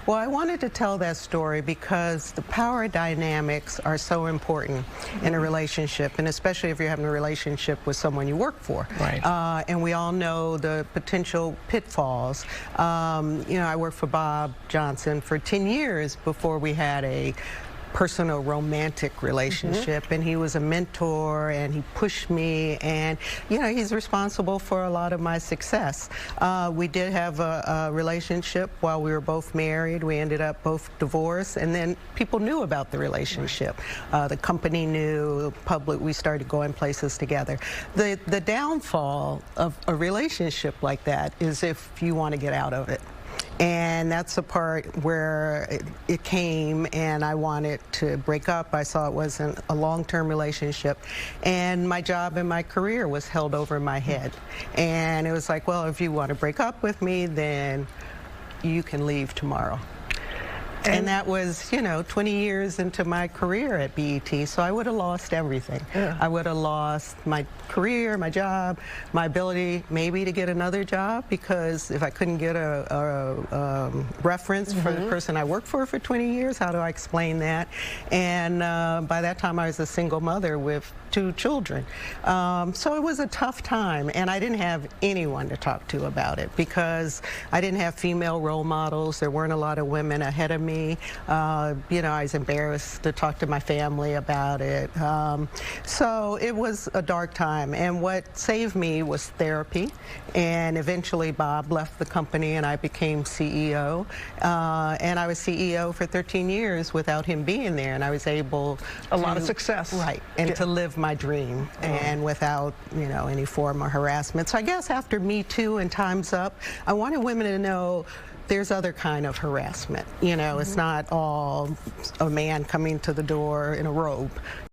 Well, I wanted to tell that story because the power dynamics are so important in a relationship, and especially if you're having a relationship with someone you work for. Right. And we all know the potential pitfalls. I worked for Bob Johnson for 10 years before we had a personal romantic relationship, and he was a mentor, and he pushed me, and he's responsible for a lot of my success. We did have a relationship while we were both married. We ended up both divorced, and then people knew about the relationship. The company knew, public, we started going places together. The downfall of a relationship like that is if you want to get out of it. And that's the part where it came, and I wanted to break up. I saw it wasn't a long-term relationship, and my job and my career was held over my head. And it was like, well, if you want to break up with me, then you can leave tomorrow. And that was, 20 years into my career at BET, so I would have lost everything. Yeah. I would have lost my career, my job, my ability maybe to get another job, because if I couldn't get a reference for the person I worked for 20 years, how do I explain that? And by that time I was a single mother with 2 children. So it was a tough time, and I didn't have anyone to talk to about it because I didn't have female role models. There weren't a lot of women ahead of me. I was embarrassed to talk to my family about it. So it was a dark time, and what saved me was therapy, and eventually Bob left the company and I became CEO, and I was CEO for 13 years without him being there, and I was able a lot of success. Right, and to live my dream, and without any form of harassment. So I guess after Me Too and Time's Up, I wanted women to know there's other kind of harassment. It's not all a man coming to the door in a robe.